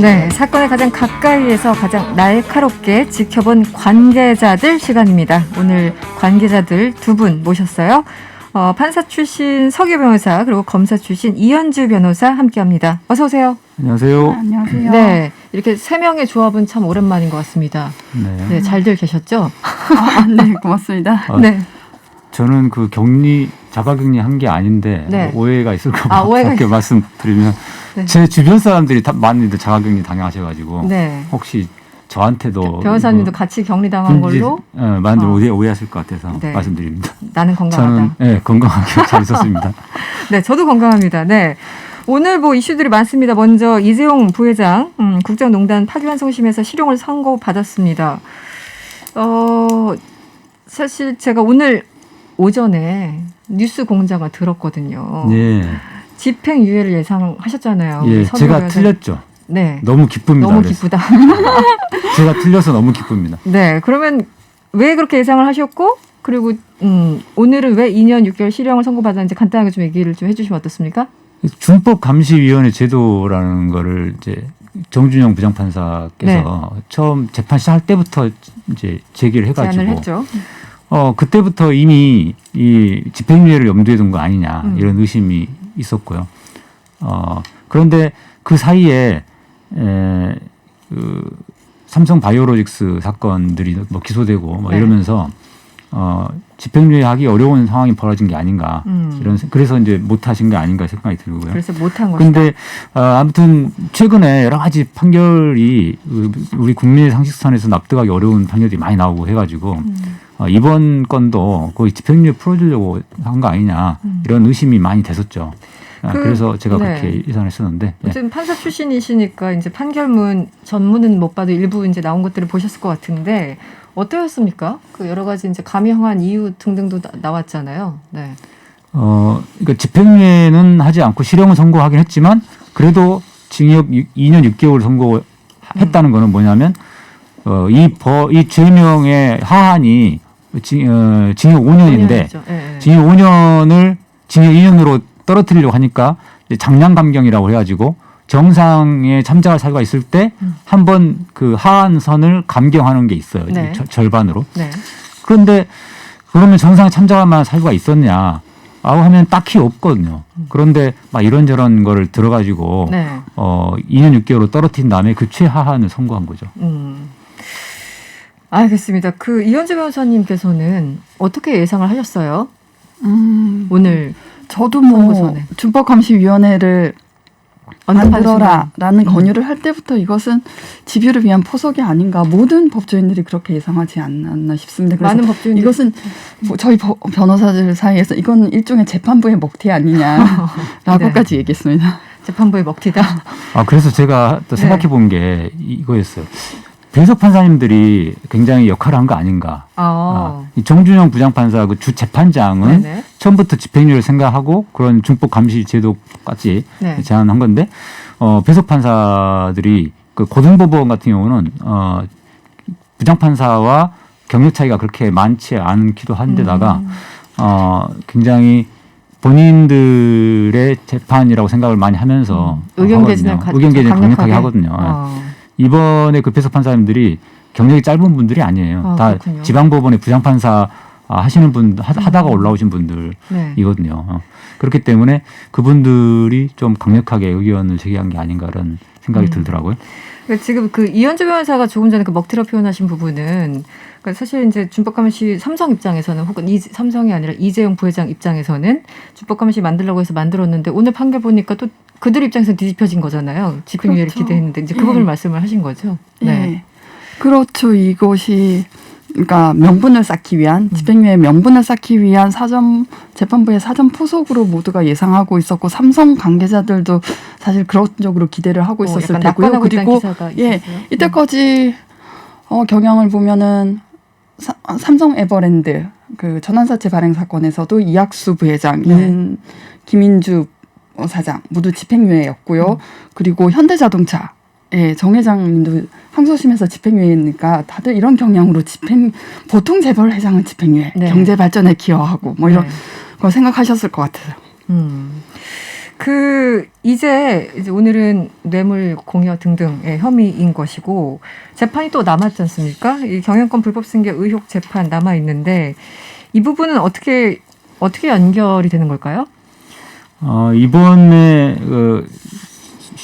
네, 사건을 가장 가까이에서 가장 날카롭게 지켜본 관계자들 시간입니다. 오늘 관계자들 두 분 모셨어요. 판사 출신 서규 변호사 그리고 검사 출신 이현주 변호사 함께합니다. 어서 오세요. 안녕하세요. 안녕하세요. 네, 이렇게 세 명의 조합은 참 오랜만인 것 같습니다. 네, 잘들 계셨죠? 네, 고맙습니다. 네. 저는 그 자가격리 한 게 아닌데 네. 오해가 있을까 봐 오해가 그렇게 말씀드리면 네. 제 주변 사람들이 많이들 자가격리 당하셔가지고 네. 혹시 저한테도 변호사님도 같이 격리당한 걸로 많이들 오해하실 것 같아서 네. 말씀드립니다. 나는 건강하다. 저는 건강하게 잘 있었습니다. 네, 저도 건강합니다. 네. 오늘 뭐 이슈들이 많습니다. 먼저 이재용 부회장 국정농단 파기환송심에서 실형을 선고받았습니다. 사실 제가 오늘 오전에 뉴스 공장을 들었거든요. 네. 집행유예를 예상하셨잖아요. 예, 제가 틀렸죠. 네. 너무 기쁩니다. 너무 그래서. 기쁘다. 제가 틀려서 너무 기쁩니다. 네, 그러면 왜 그렇게 예상을 하셨고 그리고 오늘은 왜 2년 6개월 실형을 선고받았는지 간단하게 좀 얘기를 좀 해주시면 어떻습니까? 준법감시위원회 제도라는 거를 이제 정준영 부장판사께서 처음 재판 시작할 때부터 이제 제기를 해가지고 제안을 했죠. 그때부터 이미 이 집행유예를 염두에 둔 거 아니냐 이런 의심이 있었고요. 그런데 그 사이에 그 삼성 바이오로직스 사건들이 뭐 기소되고 뭐 이러면서 집행유예 하기 어려운 상황이 벌어진 게 아닌가 그래서 이제 못하신 게 아닌가 생각이 들고요. 그래서 못한 것이다. 그런데 아무튼 최근에 여러 가지 판결이 우리 국민의 상식선에서 납득하기 어려운 판결이 많이 나오고 해가지고 이번 건도 거의 집행유예 풀어주려고 한 거 아니냐 이런 의심이 많이 됐었죠. 그래서 제가 그렇게 예상했었는데. 어쨌든 판사 출신이시니까 이제 판결문 전문은 못 봐도 일부 이제 나온 것들을 보셨을 것 같은데 어떠셨습니까? 그 여러 가지 이제 감형한 이유 등등도 나왔잖아요. 네. 그러니까 집행유예는 하지 않고 실형을 선고하긴 했지만 그래도 징역 2년 6개월 선고했다는 거는 뭐냐면 이 죄명의 하한이 징역 5년인데 징역 5년을 징역 2년으로 떨어뜨리려고 하니까 장량감경이라고 해가지고 정상에 참작할 사유가 있을 때 한 번 그 하한선을 감경하는 게 있어요. 네. 절반으로. 네. 그런데 그러면 정상에 참작할 만한 사유가 있었냐? 라고 하면 딱히 없거든요. 그런데 막 이런저런 거를 들어가지고 2년 6개월로 떨어뜨린 다음에 그 최하한을 선고한 거죠. 알겠습니다. 그 이현주 변호사님께서는 어떻게 예상을 하셨어요? 오늘 저도 선고전에. 준법감시위원회를 만들어라라는 순간. 권유를 할 때부터 이것은 집유를 위한 포석이 아닌가 모든 법조인들이 그렇게 예상하지 않았나 싶습니다. 그래서 많은 법조인들 이것은 저희 변호사들 사이에서 이건 일종의 재판부의 먹튀 아니냐라고까지 얘기했습니다. 재판부의 먹튀다. 그래서 제가 또 생각해 본 게 이거였어요. 배석 판사님들이 굉장히 역할을 한 거 아닌가. 이 정준영 부장판사 그 주 재판장은 처음부터 집행유예를 생각하고 그런 준법 감시 제도까지 제안한 건데 배석 판사들이 그 고등법원 같은 경우는 부장판사와 경력 차이가 그렇게 많지 않기도 한데다가 굉장히 본인들의 재판이라고 생각을 많이 하면서 의견 개진을 강력하게 하거든요. 이번에 그 배석 판사님들이 경력이 짧은 분들이 아니에요. 다 그렇군요. 지방법원의 부장판사 하시는 분 하다가 올라오신 분들이거든요. 그렇기 때문에 그분들이 좀 강력하게 의견을 제기한 게 아닌가라는 생각이 들더라고요. 그러니까 지금 그 이현주 변호사가 조금 전에 그 먹튀라고 표현하신 부분은 그러니까 사실 이제 준법감시 삼성 입장에서는 혹은 삼성이 아니라 이재용 부회장 입장에서는 준법감시 만들려고 해서 만들었는데 오늘 판결 보니까 또 그들 입장에서 뒤집혀진 거잖아요. 집행유예를 기대했는데 이제 그 부분을 말씀을 하신 거죠. 네. 그렇죠. 이것이 그러니까 명분을 쌓기 위한 집행유예 명분을 쌓기 위한 재판부의 사전 포석으로 모두가 예상하고 있었고 삼성 관계자들도 사실 그런 쪽으로 기대를 하고 있었을 테고요. 그리고 이때까지 경향을 보면은 삼성 에버랜드 그 전환사채 발행 사건에서도 이학수 부회장, 김인주 사장 모두 집행유예였고요. 그리고 현대자동차 정 회장님도 항소심에서 집행유예니까 다들 이런 경향으로 보통 재벌 회장은 집행유예, 경제 발전에 기여하고 뭐 이런 거 생각하셨을 것 같아요. 이제 오늘은 뇌물 공여 등등의 혐의인 것이고 재판이 또 남았지 않습니까? 이 경영권 불법 승계 의혹 재판 남아 있는데 이 부분은 어떻게 연결이 되는 걸까요? 이번에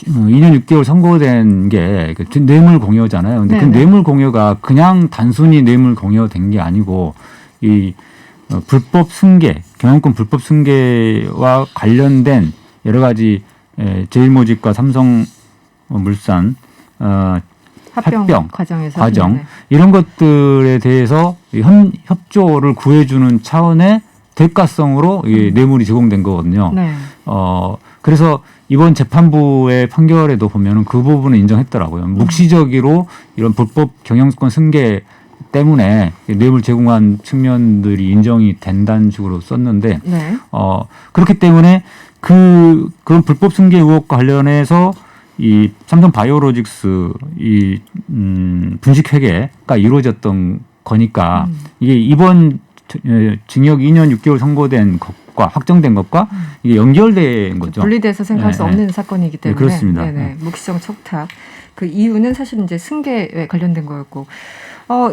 2년 6개월 선고된 게 뇌물 공여잖아요. 근데 그 네네. 뇌물 공여가 그냥 단순히 뇌물 공여된 게 아니고 이 불법 승계, 경영권 불법 승계와 관련된 여러 가지 제일모직과 삼성물산 합병 과정에서 과정 네네. 이런 것들에 대해서 협조를 구해주는 차원의 대가성으로 이 뇌물이 제공된 거거든요. 네. 그래서 이번 재판부의 판결에도 보면은 그 부분을 인정했더라고요. 묵시적으로 이런 불법 경영권 승계 때문에 뇌물 제공한 측면들이 인정이 된다는 식으로 썼는데, 네. 그렇기 때문에 그런 불법 승계 의혹과 관련해서 이 삼성 바이오로직스 분식 회계가 이루어졌던 거니까 이게 이번 징역 2년 6개월 선고된 것과 확정된 것과 이게 연결된 거죠. 분리돼서 생각할 수 네, 없는 사건이기 때문에 그렇습니다. 네네. 묵시적 촉탁. 그 이유는 사실 이제 승계에 관련된 거였고.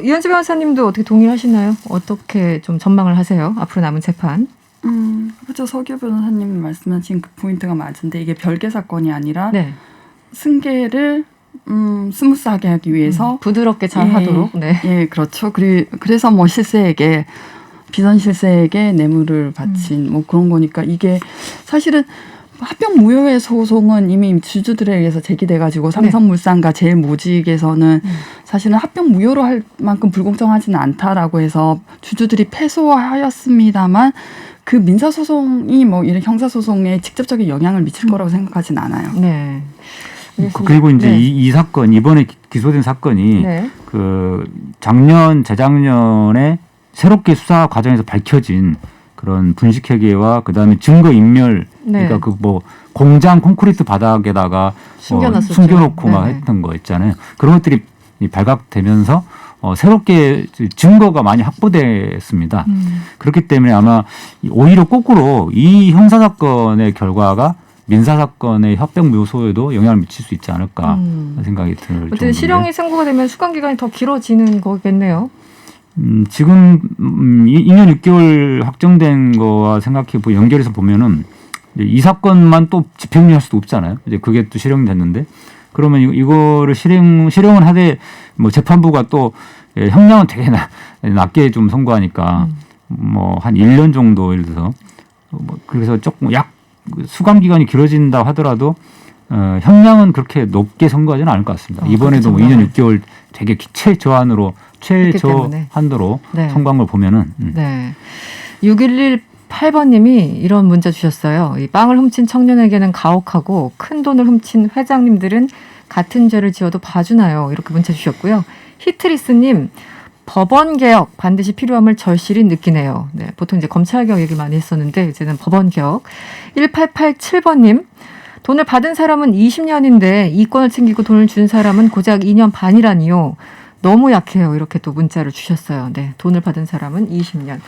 이현주 변호사님도 어떻게 동의하시나요? 어떻게 좀 전망을 하세요? 앞으로 남은 재판. 그렇죠. 서규 변호사님 말씀하신 그 포인트가 맞은데 이게 별개 사건이 아니라 네. 승계를 스무스하게 하기 위해서 부드럽게 잘 예, 하도록. 네. 예, 그렇죠. 그래서 뭐 실세에게 비선 실세에게 뇌물을 바친 뭐 그런 거니까 이게 사실은 합병 무효의 소송은 이미 주주들에 의해서 제기돼가지고 삼성물산과 제일모직에서는 사실은 합병 무효로 할 만큼 불공정하지는 않다라고 해서 주주들이 패소하였습니다만 그 민사소송이 뭐 이런 형사소송에 직접적인 영향을 미칠 거라고 생각하진 않아요. 네. 그리고 이제 네. 이 사건 이번에 기소된 사건이 네. 그 작년 재작년에 새롭게 수사 과정에서 밝혀진 그런 분식회계와 그다음에 증거 인멸 네. 그러니까 그 뭐 공장 콘크리트 바닥에다가 숨겨놨었죠. 숨겨놓고 막 네네. 했던 거 있잖아요. 그런 것들이 발각되면서 새롭게 증거가 많이 확보됐습니다. 그렇기 때문에 아마 오히려 거꾸로 이 형사 사건의 결과가 민사 사건의 협병 묘소에도 영향을 미칠 수 있지 않을까 생각이 들 정도인데. 어쨌든 실형이 선고가 되면 수감 기간이 더 길어지는 거겠네요. 지금 2년 6개월 확정된 거와 연결해서 보면은 이제 이 사건만 또 집행유예할 수도 없잖아요. 이제 그게 또 실형이 됐는데 그러면 이거를 실형은 하되 뭐 재판부가 또 형량은 되게 낮게 좀 선고하니까 뭐 한 1년 정도 예를 들어서 그래서 조금 수감 기간이 길어진다 하더라도 형량은 그렇게 높게 선고하지는 않을 것 같습니다. 이번에도 뭐 2년 6개월 되게 최저한도로 네. 선고한 걸 보면은. 네. 6118번님이 이런 문자 주셨어요. 이 빵을 훔친 청년에게는 가혹하고 큰 돈을 훔친 회장님들은 같은 죄를 지어도 봐주나요? 이렇게 문자 주셨고요. 히트리스님 법원 개혁 반드시 필요함을 절실히 느끼네요. 네, 보통 이제 검찰 개혁 얘기 많이 했었는데 이제는 법원 개혁. 1887번님 돈을 받은 사람은 20년인데 이권을 챙기고 돈을 준 사람은 고작 2년 반이라니요. 너무 약해요. 이렇게 또 문자를 주셨어요. 네, 돈을 받은 사람은 20년.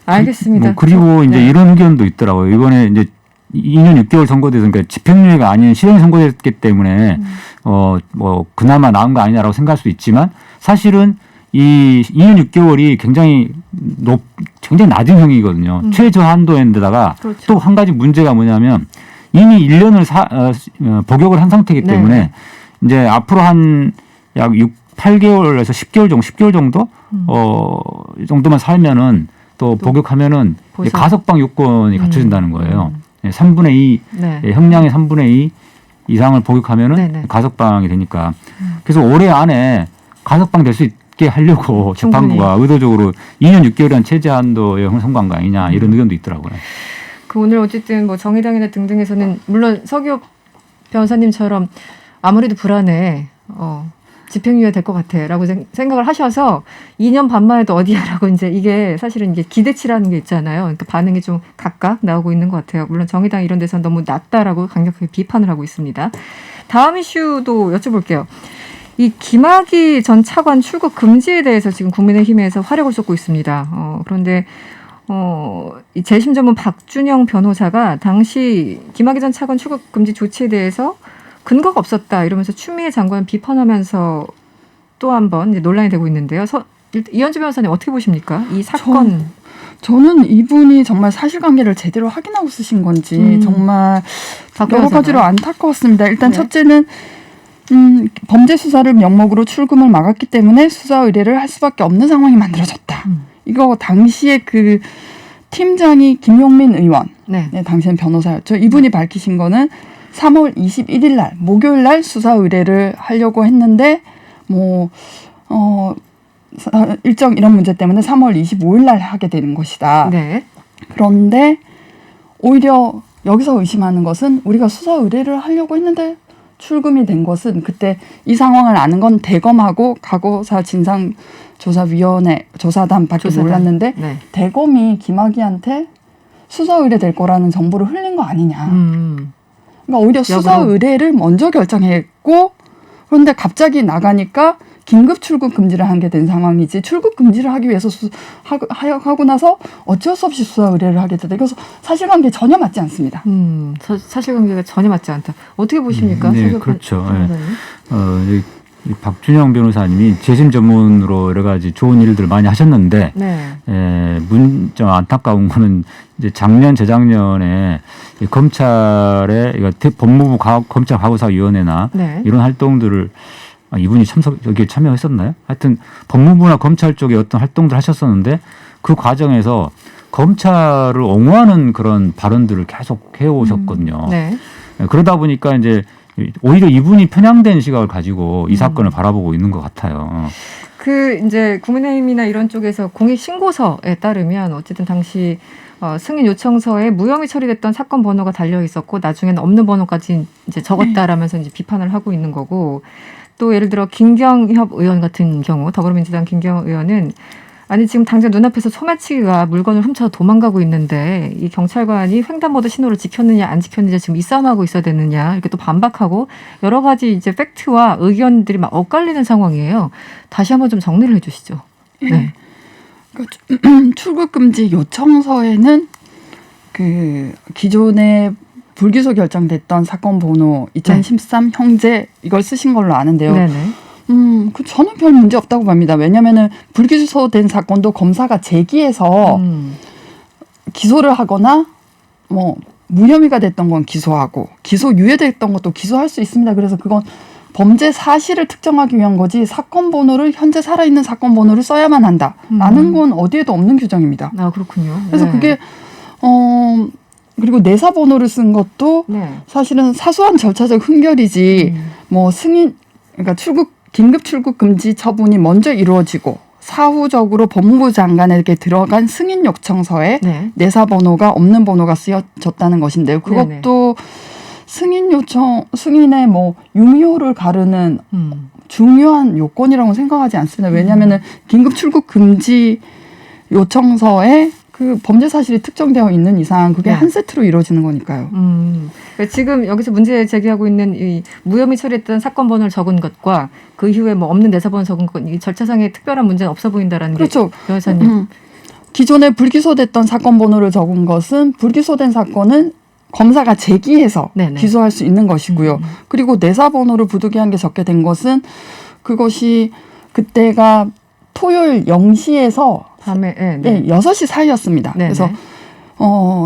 알겠습니다. 그리고 이제 네. 이런 의견도 있더라고요. 이번에 이제 2년 6개월 선고돼서 그러니까 집행유예가 아닌 실형이 선고됐기 때문에 뭐 그나마 나은 거 아니냐라고 생각할 수도 있지만 사실은 이 2년 6개월이 굉장히 낮은 형이거든요. 최저한도인데다가 그렇죠. 또 한 가지 문제가 뭐냐면 이미 1년을 복역을 한 상태이기 때문에 네. 이제 앞으로 한 약 8개월에서 10개월 정도 정도만 살면은 또 복역하면은 보상. 가석방 요건이 갖춰진다는 거예요. 3분의 2 네. 형량의 3분의 2 이상을 복역하면은 네네. 가석방이 되니까 그래서 올해 안에 가석방 될 수 있게 하려고 충분히. 재판부가 의도적으로 2년 6개월이란 최저한도의 선고한 거 아니냐 이런 의견도 있더라고요. 그 오늘 어쨌든 뭐 정의당이나 등등에서는 물론 서기호 변호사님처럼 아무래도 불안해. 집행유예 될 것 같아라고 생각을 하셔서 2년 반만 해도 어디야라고 이제 이게 사실은 이게 기대치라는 게 있잖아요. 그러니까 반응이 좀 각각 나오고 있는 것 같아요. 물론 정의당 이런 데서는 너무 낮다라고 강력하게 비판을 하고 있습니다. 다음 이슈도 여쭤볼게요. 이 김학의 전 차관 출국 금지에 대해서 지금 국민의힘에서 화력을 쏟고 있습니다. 그런데 이 재심 전문 박준영 변호사가 당시 김학의 전 차관 출국 금지 조치에 대해서 근거가 없었다 이러면서 추미애 장관을 비판하면서 또 한 번 논란이 되고 있는데요. 이현주 변호사님 어떻게 보십니까? 이 사건. 저는 이분이 정말 사실관계를 제대로 확인하고 쓰신 건지 정말 여러 가지로 안타까웠습니다. 일단 네. 첫째는 범죄 수사를 명목으로 출금을 막았기 때문에 수사 의뢰를 할 수밖에 없는 상황이 만들어졌다. 이거 당시에 그 팀장이 김용민 의원, 네. 네, 당시엔 변호사였죠. 이분이 밝히신 거는 3월 21일 날 목요일 날 수사 의뢰를 하려고 했는데 일정 이런 문제 때문에 3월 25일 날 하게 되는 것이다. 네. 그런데 오히려 여기서 의심하는 것은 우리가 수사 의뢰를 하려고 했는데 출금이 된 것은 그때 이 상황을 아는 건 대검하고 과거사 진상조사위원회 조사단밖에 몰랐는데 네. 대검이 김학의한테 수사 의뢰 될 거라는 정보를 흘린 거 아니냐. 그러니까 오히려 수사 의뢰를 먼저 결정했고 그런데 갑자기 나가니까 긴급 출국 금지를 하게 된 상황이지 출국 금지를 하기 위해서 하고 나서 어쩔 수 없이 수사 의뢰를 하게 됐다. 그래서 사실관계 전혀 맞지 않습니다. 사실관계가 전혀 맞지 않다. 어떻게 보십니까? 네, 그렇죠. 네. 이 박준영 변호사님이 재심 전문으로 여러 가지 좋은 일들 많이 하셨는데 네. 좀 안타까운 거는 이제 작년 재작년에 이 검찰의 법무부 검찰 과거사위원회나 네. 이런 활동들을 이분이 여기에 참여했었나요? 하여튼 법무부나 검찰 쪽에 어떤 활동들 하셨었는데 그 과정에서 검찰을 옹호하는 그런 발언들을 계속 해오셨거든요. 네. 그러다 보니까 이제 오히려 이분이 편향된 시각을 가지고 이 사건을 바라보고 있는 것 같아요. 이제 국민의힘이나 이런 쪽에서 공익 신고서에 따르면 어쨌든 당시 승인 요청서에 무혐의 처리됐던 사건 번호가 달려 있었고 나중에는 없는 번호까지 이제 적었다라면서 이제 비판을 하고 있는 거고 또 예를 들어 김경협 의원 같은 경우 더불어민주당 김경협 의원은 아니 지금 당장 눈앞에서 소매치기가 물건을 훔쳐서 도망가고 있는데 이 경찰관이 횡단보도 신호를 지켰느냐 안 지켰느냐 지금 이 싸움하고 있어야 되느냐 이렇게 또 반박하고 여러 가지 이제 팩트와 의견들이 막 엇갈리는 상황이에요. 다시 한번 좀 정리를 해주시죠. 네. 출국 금지 요청서에는 그 기존에 불기소 결정됐던 사건 번호 2013 형제 이걸 쓰신 걸로 아는데요. 네네. 저는 별 문제 없다고 봅니다. 왜냐하면은 불기소된 사건도 검사가 제기해서 기소를 하거나 무혐의가 됐던 건 기소하고 기소 유예됐던 것도 기소할 수 있습니다. 그래서 그건 범죄 사실을 특정하기 위한 거지 사건 번호를 현재 살아있는 사건 번호를 써야만 한다라는 건 어디에도 없는 규정입니다. 아 그렇군요. 그래서 그게 그리고 내사 번호를 쓴 것도 사실은 사소한 절차적 흥결이지 승인 그러니까 긴급 출국 금지 처분이 먼저 이루어지고 사후적으로 법무부 장관에게 들어간 승인 요청서에 내사 번호가 없는 번호가 쓰여졌다는 것인데요. 그것도 승인의 유효를 가르는 중요한 요건이라고 생각하지 않습니다. 왜냐하면은 긴급 출국 금지 요청서에 그 범죄 사실이 특정되어 있는 이상 그게 한 세트로 이루어지는 거니까요. 그러니까 지금 여기서 문제 제기하고 있는 이 무혐의 처리했던 사건 번호를 적은 것과 그 이후에 없는 내사 번호 적은 것, 이 절차상의 특별한 문제는 없어 보인다라는 그렇죠. 게 변호사님. 기존에 불기소됐던 사건 번호를 적은 것은 불기소된 사건은 검사가 제기해서 기소할 수 있는 것이고요. 그리고 내사 번호를 부득이한 게 적게 된 것은 그것이 그때가 토요일 0시에서 밤에 6시 사이였습니다. 네네. 그래서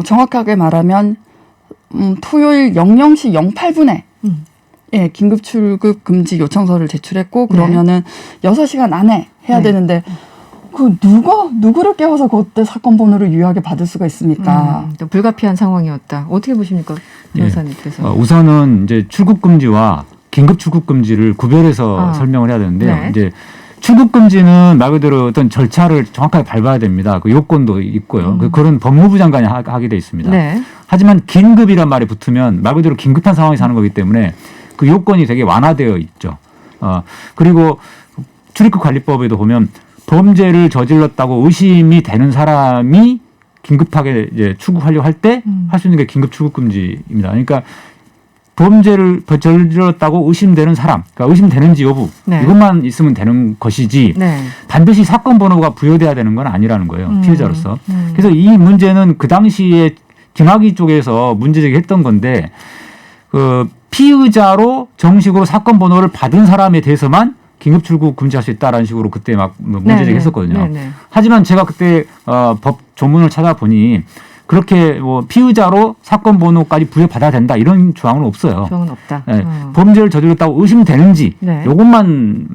정확하게 말하면 토요일 00시 08분에 긴급 출국 금지 요청서를 제출했고 그러면은 6시간 안에 해야 되는데 그 누구를 깨워서 그때 사건 번호를 유효하게 받을 수가 있습니까? 또 불가피한 상황이었다. 어떻게 보십니까, 변호사님께서? 우선은 이제 출국 금지와 긴급 출국 금지를 구별해서 설명을 해야 되는데요. 이제 출국 금지는 말 그대로 어떤 절차를 정확하게 밟아야 됩니다. 그 요건도 있고요. 그런 법무부 장관이 하게 돼 있습니다. 하지만 긴급이란 말이 붙으면 말 그대로 긴급한 상황에서 하는 거기 때문에 그 요건이 되게 완화되어 있죠. 그리고 출입국 관리법에도 보면 범죄를 저질렀다고 의심이 되는 사람이 긴급하게 이제 출국하려고 할 때 할 수 있는 게 긴급 출국 금지입니다. 그러니까 범죄를 저질렀다고 의심되는 사람, 그러니까 의심되는지 여부 네. 이것만 있으면 되는 것이지 네. 반드시 사건 번호가 부여돼야 되는 건 아니라는 거예요. 피해자로서. 음. 그래서 이 문제는 그 당시에 김학의 쪽에서 문제 제기했던 건데 그 피의자로 정식으로 사건 번호를 받은 사람에 대해서만 긴급 출국 금지할 수 있다라는 식으로 그때 막 문제 제기했었거든요. 네네. 하지만 제가 그때 법 조문을 찾아보니 그렇게 뭐 피의자로 사건 번호까지 부여받아야 된다 이런 조항은 없어요. 조항은 없다. 네. 범죄를 저질렀다고 의심되는지 네. 이것만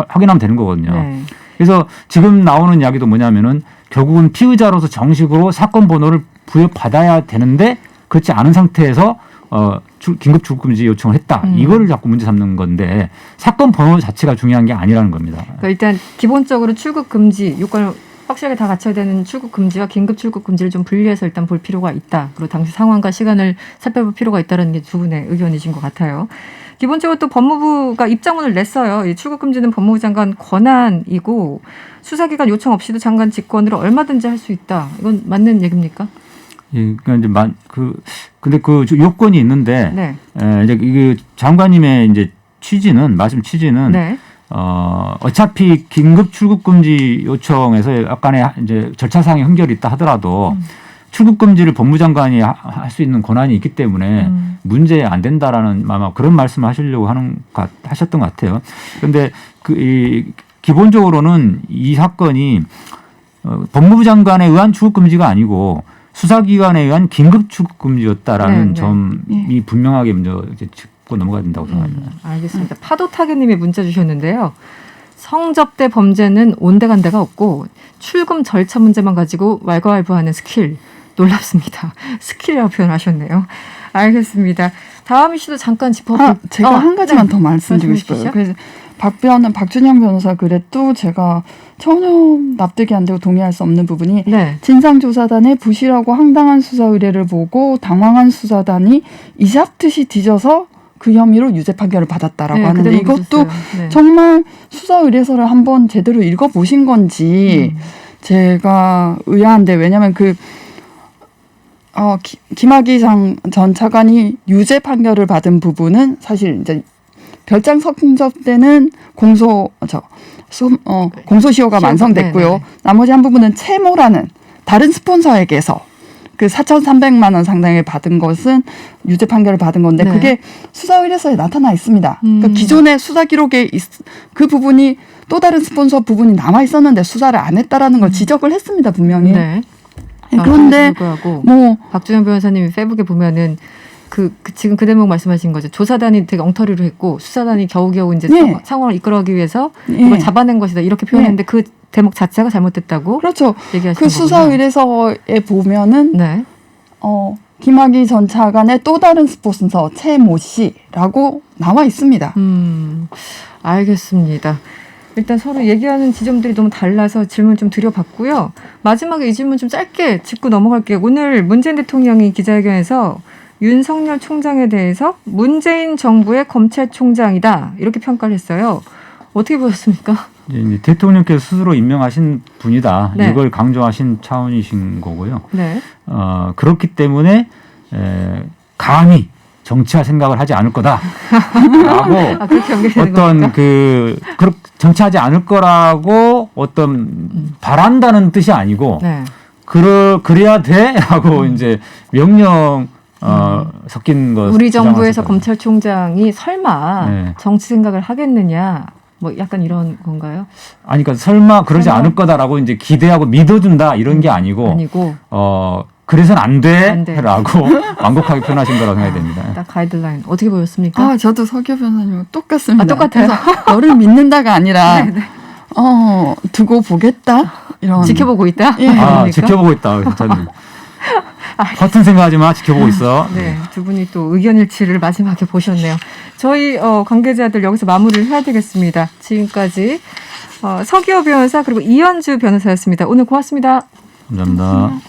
확인하면 되는 거거든요. 네. 그래서 지금 나오는 이야기도 뭐냐면은 결국은 피의자로서 정식으로 사건 번호를 부여받아야 되는데 그렇지 않은 상태에서 긴급 출국금지 요청을 했다. 이거를 자꾸 문제 삼는 건데 사건 번호 자체가 중요한 게 아니라는 겁니다. 그러니까 일단 기본적으로 출국 금지 요건을 확실하게 다 갖춰야 되는 출국 금지와 긴급 출국 금지를 좀 분리해서 일단 볼 필요가 있다. 그리고 당시 상황과 시간을 살펴볼 필요가 있다는 게 두 분의 의견이신 것 같아요. 기본적으로 또 법무부가 입장문을 냈어요. 이 출국 금지는 법무부 장관 권한이고 수사기관 요청 없이도 장관 직권으로 얼마든지 할 수 있다. 이건 맞는 얘기입니까? 예, 그러니까 이제 근데 그 요건이 있는데 네. 이제 이게 장관님의 이제 말씀 취지는 네. 어차피 긴급 출국 금지 요청에서 약간의 이제 절차상의 흥결이 있다 하더라도 출국 금지를 법무장관이 할 수 있는 권한이 있기 때문에 문제 안 된다라는 아마 그런 말씀을 하시려고 하셨던 것 같아요. 그런데 기본적으로는 이 사건이 법무부 장관에 의한 출국 금지가 아니고 수사기관에 의한 긴급 출국 금지였다라는 네, 네. 점이 분명하게 먼저 짚고 넘어가야 된다고 생각합니다. 알겠습니다. 파도타겟님이 문자 주셨는데요. 성접대 범죄는 온데간데가 없고 출금 절차 문제만 가지고 왈가왈부하는 스킬 놀랍습니다. 스킬이라고 표현하셨네요. 알겠습니다. 다음 이슈도 잠깐 짚어볼게요. 제가 한 가지만 네. 더 말씀드리고 싶어요. 말씀해 그래서 박준영 변호사 글에도 제가 전혀 납득이 안 되고 동의할 수 없는 부분이 네. 진상조사단의 부실하고 황당한 수사 의뢰를 보고 당황한 수사단이 이잡듯이 뒤져서 그 혐의로 유죄 판결을 받았다라고 네, 하는데 그대로 이것도 보셨어요. 네. 정말 수사 의뢰서를 한번 제대로 읽어보신 건지 제가 의아한데 왜냐하면 김학의 전 차관이 유죄 판결을 받은 부분은 사실 이제 별장 성접대는 공소시효가 완성됐고요. 네네. 나머지 한 부분은 채모라는 다른 스폰서에게서 그 4,300만 원 상당을 받은 것은 유죄 판결을 받은 건데 네. 그게 수사 의뢰서에 나타나 있습니다. 그러니까 기존의 수사 기록에 그 부분이 또 다른 스폰서 부분이 남아 있었는데 수사를 안 했다라는 걸 지적을 했습니다, 분명히. 네. 그런데 불구하고 뭐 박준영 변호사님이 페북에 보면은 지금 그 대목 말씀하신 거죠. 조사단이 되게 엉터리로 했고 수사단이 겨우겨우 이제 네. 상황을 이끌어가기 위해서 네. 이걸 잡아낸 것이다. 이렇게 표현했는데 그 대목 자체가 잘못됐다고 그렇죠. 얘기하시는 그 수사 거군요. 의뢰서에 보면은 네. 김학의 전 차관의 또 다른 스폰서 최모 씨라고 나와 있습니다. 알겠습니다. 일단 서로 얘기하는 지점들이 너무 달라서 질문 좀 드려봤고요. 마지막에 이 질문 좀 짧게 짚고 넘어갈게요. 오늘 문재인 대통령이 기자회견에서 윤석열 총장에 대해서 문재인 정부의 검찰총장이다 이렇게 평가를 했어요. 어떻게 보셨습니까? 이제 대통령께서 스스로 임명하신 분이다. 네. 이걸 강조하신 차원이신 거고요. 네. 그렇기 때문에 감히 정치할 생각을 하지 않을 거다라고 그렇게 연결되는 어떤 겁니까? 정치하지 않을 거라고 어떤 바란다는 뜻이 아니고 네. 그래야 돼라고 이제 명령 섞인 것. 우리 정부에서 주장하셨거든요. 검찰총장이 설마 네. 정치 생각을 하겠느냐 뭐 약간 이런 건가요? 아니 그러니까 설마 그러지 설마. 않을 거다라고 이제 기대하고 믿어준다 이런 게 아니고 그래서는 안 안 돼. 돼라고 완곡하게 표현하신 거라고 생각이 됩니다. 딱 가이드라인 어떻게 보였습니까? 저도 서교 변호사님과 똑같습니다. 똑같아요. 그래서 너를 믿는다가 아니라 네, 네. 두고 보겠다 이런 지켜보고 있다. 예. 그러니까? 지켜보고 있다. 저는 허튼 생각하지 마. 지켜보고 있어. 네, 두 분이 또 의견 일치를 마지막에 보셨네요. 저희 관계자들 여기서 마무리를 해야 되겠습니다. 지금까지 서기호 변호사 그리고 이현주 변호사였습니다. 오늘 고맙습니다. 감사합니다.